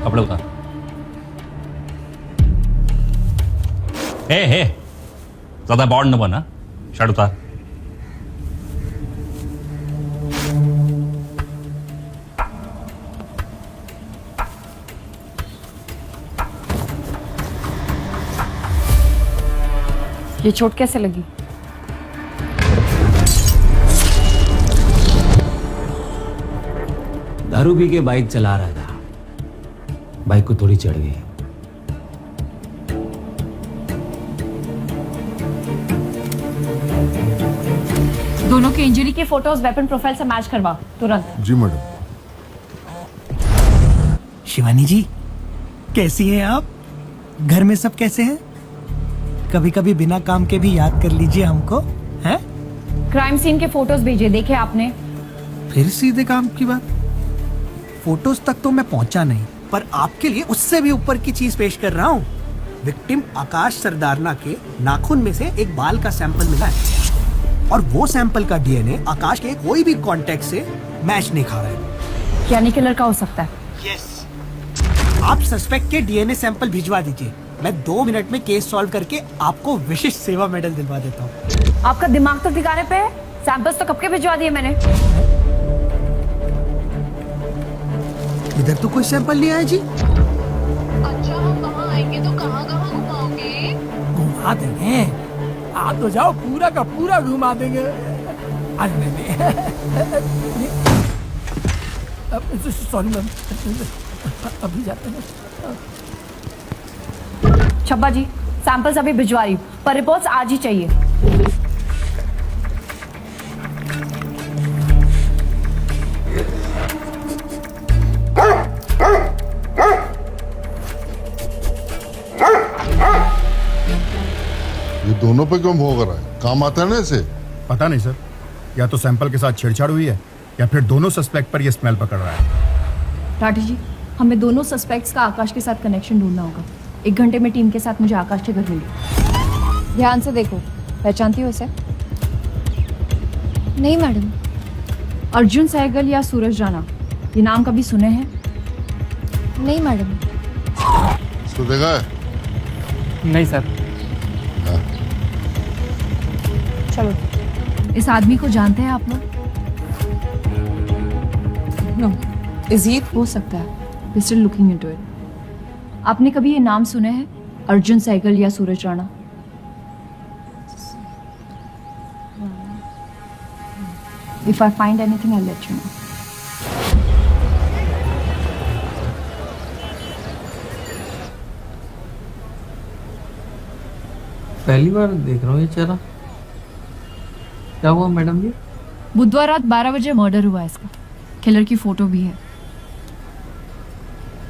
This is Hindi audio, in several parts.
कपड़े उतार। हे ज्यादा बॉन्ड न बना, शर्ट उतार। ये चोट कैसे लगी? दारू पी के बाइक चला रहा था, बाइक को थोड़ी चढ़ गई। दोनों के इंजरी के फोटोज वेपन प्रोफाइल से मैच करवा तुरंत। जी मैडम। शिवानी जी, कैसी हैं आप? घर में सब कैसे हैं? कभी कभी बिना काम के भी याद कर लीजिए हमको, हैं? क्राइम सीन के फोटोज भेजे, देखे आपने? फिर सीधे काम की बात। फोटोज तक तो मैं पहुंचा नहीं, पर आपके लिए उससे भी ऊपर की चीज पेश कर रहा हूँ। विक्टिम आकाश सरदारना के नाखून में से एक बाल का सैंपल मिला है और वो सैंपल का डीएनए आकाश के कोई भी कांटेक्ट से मैच नहीं खा रहा है। यानी किलर का हो सकता है। यस। आप सस्पेक्ट के डीएनए सैंपल भिजवा दीजिए, मैं 2 मिनट में केस सॉल्व करके आपको विशिष्ट सेवा मेडल दिलवा देता हूँ। आपका दिमाग तो ठिकाने पे है? सैंपल्स तो कब के भिजवा दिए मैंने। इधर तो कोई सैंपल नहीं आया जी। अच्छा, हम वहाँ आएंगे तो कहाँ कहाँ घुमाओगे? घुमा देंगे, आप तो जाओ, पूरा का पूरा घुमा देंगे। सॉरी मैम, अभी जाते हैं। छब्बा जी, सैंपल्स अभी भिजवा रही हूँ, पर रिपोर्ट्स आज ही चाहिए। ये दोनों पे क्यों भोग रहा है? काम आता है ना इसे? पता नहीं सर, या तो सैंपल के साथ छेड़छाड़ हुई है या फिर दोनों सस्पेक्ट पर ये स्मेल पकड़ रहा है। राठी जी, हमें दोनों सस्पेक्ट्स का आकाश के साथ कनेक्शन ढूंढना होगा। 1 घंटे में टीम के साथ मुझे आकाश के घर मिलिए। ध्यान से देखो, पहचानती हो इसे? नहीं मैडम। अर्जुन सहगल या सूरज राणा, ये नाम कभी सुने हैं? नहीं मैडम। इसको देखा है? नहीं सर। चलो, इस आदमी को जानते हैं आप लोग? No, is he? हो सकता है, we still looking into it. आपने कभी ये नाम सुने हैं, अर्जुन सहगल या सूरज Rana? If I find anything, I'll let you know. पहली बार देख रहा हूँ ये चेहरा। क्या हुआ मैडम जी? बुधवार रात 12 बजे मर्डर हुआ है इसका। किलर की फोटो भी है।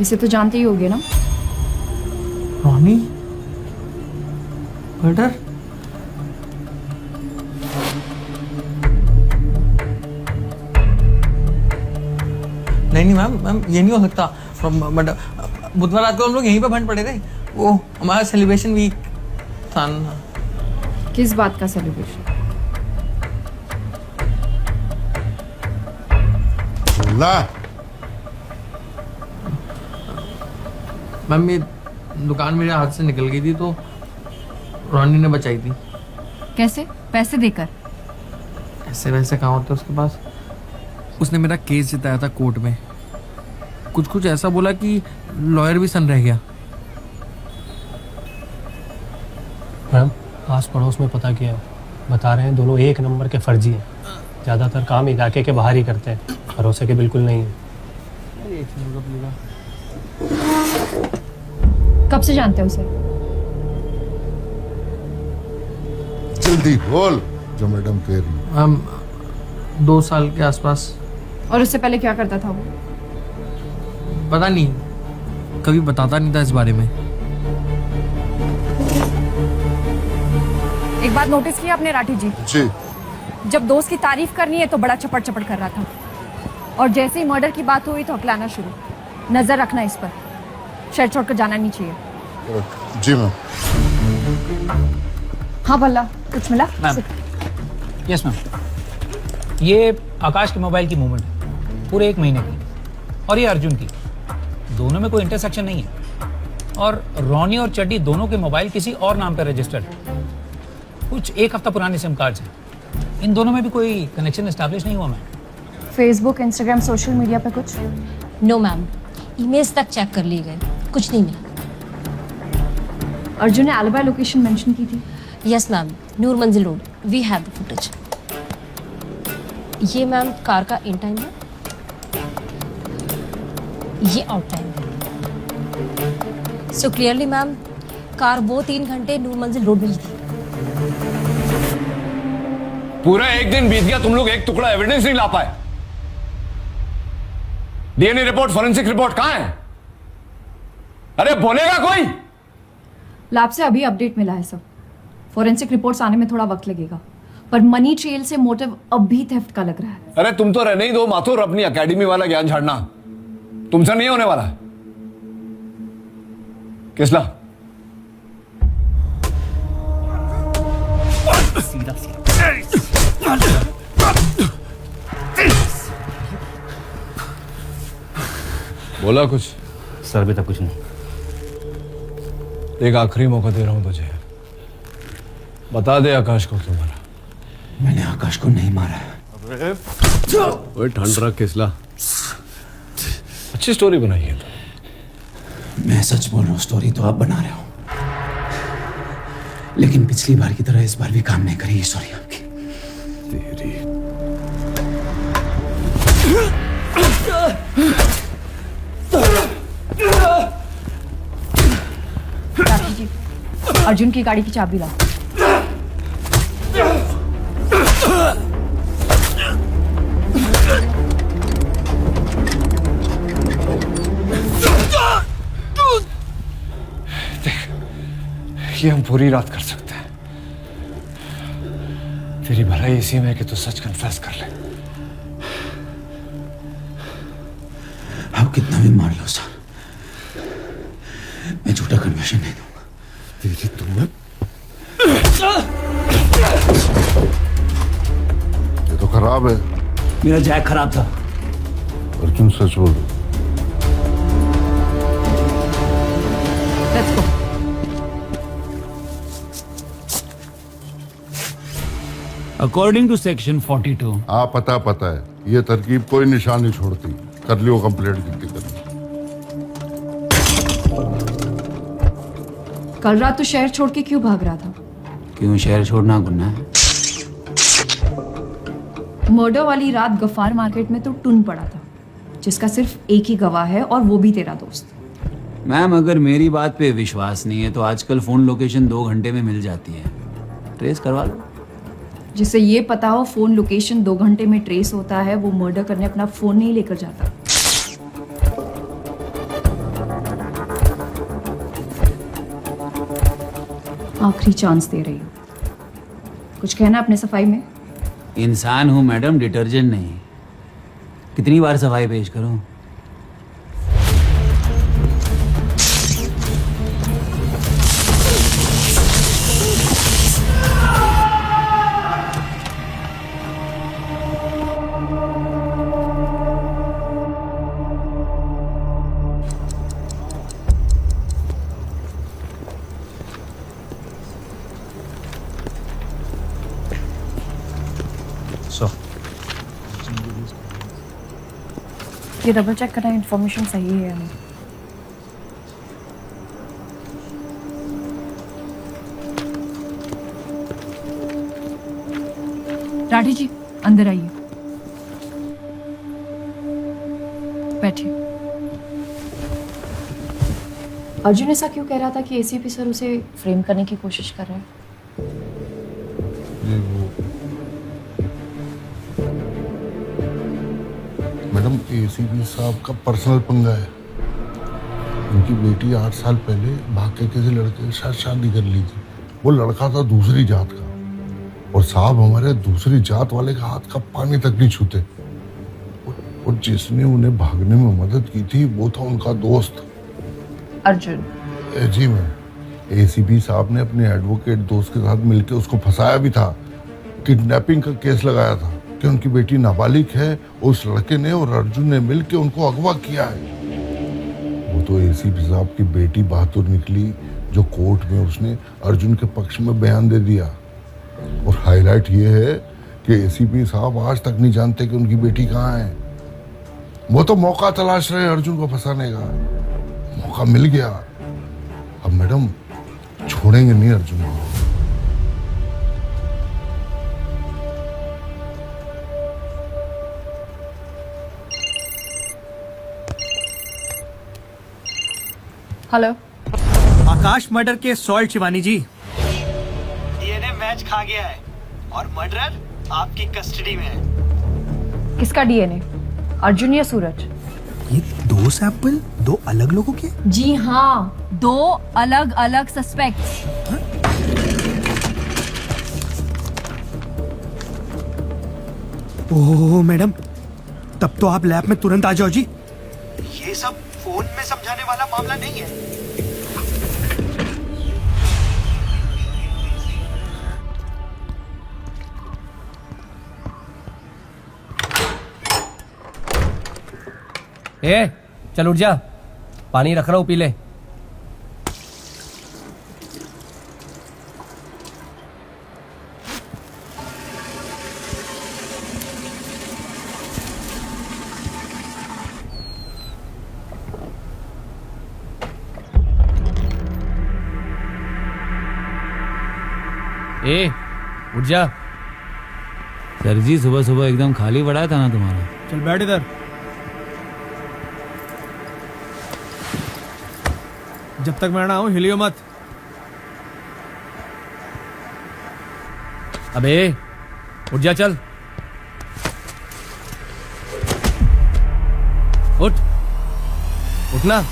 इसे तो जानते ही होगे ना? रोनी मर्डर? नहीं मैम ये नहीं हो सकता। बुधवार रात को हम लोग यहीं पे भंड पड़े थे, वो हमारा सेलिब्रेशन वीक था ना। किस बात का सेलिब्रेशन? ला मैम ये दुकान मेरे हाथ से निकल गई थी तो रोनी ने बचाई थी। कैसे? पैसे देकर? ऐसे वैसे कहाँ होते उसके पास। उसने मेरा केस जिताया था कोर्ट में, कुछ ऐसा बोला कि लॉयर भी सन रह गया। मैम, आस पड़ोस में पता किया, बता रहे हैं दोनों 1 नंबर के फर्जी हैं। ज़्यादातर काम इलाके के बाहर ही करते हैं, भरोसे के बिल्कुल नहीं है। कब से जानते हो उसे? जल्दी बोल जो मैडम कह रही है। हम 2 साल के आसपास। और उससे पहले क्या करता था वो? पता नहीं, कभी बताता नहीं था इस बारे में। एक बात नोटिस की आपने राठी जी? जी। जब दोस्त की तारीफ करनी है तो बड़ा चपट चपट कर रहा था, और जैसे ही मर्डर की बात हुई तो हकलाना शुरू। नजर रखना इस पर, शर्ट छोड़ कर जाना नहीं चाहिए। जी मैम। हाँ भला, कुछ मिला? यस मैम, ये आकाश के मोबाइल की मूवमेंट है पूरे 1 महीने की, और ये अर्जुन की दोनों में कोई इंटरसेक्शन नहीं है और रोनी और चड्डी दोनों के मोबाइल किसी और नाम पर रजिस्टर्ड है। कुछ 1 हफ्ता पुराने सिम कार्ड्स हैं। इन दोनों में भी कोई कनेक्शन एस्टैब्लिश नहीं हुआ ma'am. Facebook, Instagram, social media पे कुछ? नो मैम, ईमेल्स तक चेक कर लिए गए, कुछ नहीं मिला। अर्जुन ने एलिबाई लोकेशन मेंशन की थी। Yes ma'am, Noor Manzil road, we have the footage. ये मैम कार का इन टाइम है, ये आउट टाइम है। सो क्लियरली मैम कार वो 3 घंटे नूर मंजिल रोड में ही थी। पूरा 1 दिन बीत गया, तुम लोग एक टुकड़ा एविडेंस नहीं ला पाए। डीएनए रिपोर्ट, फॉरेंसिक रिपोर्ट कहां है? अरे बोलेगा कोई? लैब से अभी अपडेट मिला है सर। फॉरेंसिक रिपोर्ट्स आने में थोड़ा वक्त लगेगा, पर मनी ट्रेल से मोटिव अब भी थेफ्ट का लग रहा है। अरे तुम तो रहने ही दो माथुर, अपनी एकेडमी वाला ज्ञान झाड़ना तुमसे नहीं होने वाला। किसला बोला कुछ? सर अभी तक कुछ नहीं। एक आखिरी मौका दे रहा हूं तुझे, बता दे आकाश को क्यों मारा। मैंने आकाश को नहीं मारा है। ओए ठंड रख किसला, अच्छी स्टोरी बनाई है तो। मैं सच बोल रहा हूँ, स्टोरी तो आप बना रहे हो, लेकिन पिछली बार की तरह इस बार भी काम नहीं करेगी स्टोरी आपकी। तेरी राखी जी, अर्जुन की गाड़ी की चाबी लाओ। ये हम पूरी रात कर सकते हैं। तेरी भलाई इसी में है कि तू सच कन्फेस कर ले। आप कितना भी मार लो सर, मैं झूठा कन्फेशन नहीं दूंगा। तेरी तुम्हें ये तो खराब है। मेरा जैक खराब था। अर्जुन सच बोल रहा। Let's go. According to section 42। पता है, ये तरकीब कोई निशान नहीं छोड़ती। कर लियो कंप्लेंट कितनी करनी। कल रात तो शहर छोड़ के क्यों भाग रहा था? क्यों शहर छोड़ना गुनाह है? मर्डर वाली रात गफ्फार मार्केट में तो टुन पड़ा था, जिसका सिर्फ एक ही गवाह है और वो भी तेरा दोस्त। मैम अगर मेरी बात पे विश्वास नहीं है तो आजकल फोन लोकेशन 2 घंटे में मिल जाती है, ट्रेस करवा लो। जिसे ये पता हो फोन लोकेशन 2 घंटे में ट्रेस होता है, वो मर्डर करने अपना फोन नहीं लेकर जाता। आखिरी चांस दे रही हूँ, कुछ कहना अपने सफाई में? इंसान हूँ मैडम, डिटर्जेंट नहीं। कितनी बार सफाई पेश करूँ? ये डबल चेक करना इन्फॉर्मेशन सही है या नहीं। राठी जी अंदर आइए, बैठिए। अर्जुन ऐसा क्यों कह रहा था कि एसीपी सर उसे फ्रेम करने की कोशिश कर रहे हैं? मैडम एसीपी साहब का पर्सनल पंगा है। उनकी बेटी 8 साल पहले भाग के किसी लड़के के साथ शादी कर ली थी। वो लड़का था दूसरी जात का, और साहब हमारे दूसरी जात वाले का हाथ का पानी तक नहीं छूते। और जिसने उन्हें भागने में मदद की थी वो था उनका दोस्त अर्जुन। जी मैम, एसीपी साहब ने अपने एडवोकेट दोस्त के साथ मिलकर उसको फंसाया भी था। किडनैपिंग का केस लगाया था कि उनकी बेटी नाबालिग है, उस लड़के ने और अर्जुन ने मिलकर उनको अगवा किया है। वो तो एसीपी साहब की बेटी बहादुर निकली, जो कोर्ट में उसने अर्जुन के पक्ष में बयान दे दिया। और हाईलाइट ये है कि एसीपी साहब आज तक नहीं जानते कि उनकी बेटी कहाँ है। वो तो मौका तलाश रहे अर्जुन को फंसाने का। मौका मिल गया, अब मैडम छोड़ेंगे नहीं अर्जुन को। हेलो, आकाश मर्डर के सॉल्ट शिवानी जी। डीएनए मैच खा गया है और मर्डरर आपकी कस्टडी में है। किसका डीएनए, अर्जुन या सूरज? ये 2 सैंपल 2 अलग लोगों के? जी हाँ, 2 अलग अलग सस्पेक्ट्स। ओह मैडम, तब तो आप लैब में तुरंत आ जाओ जी। ये सब फोन में समझाने वाला मामला नहीं है। ए, चल उठ जा, पानी रख रहा हूं, पी ले। ए, उठ जा। सर जी सुबह सुबह एकदम खाली पड़ा था ना तुम्हारा। चल बैठ इधर। जब तक मैं ना आऊं हिलियो मत। अबे उठ जा, चल उठ, उठना।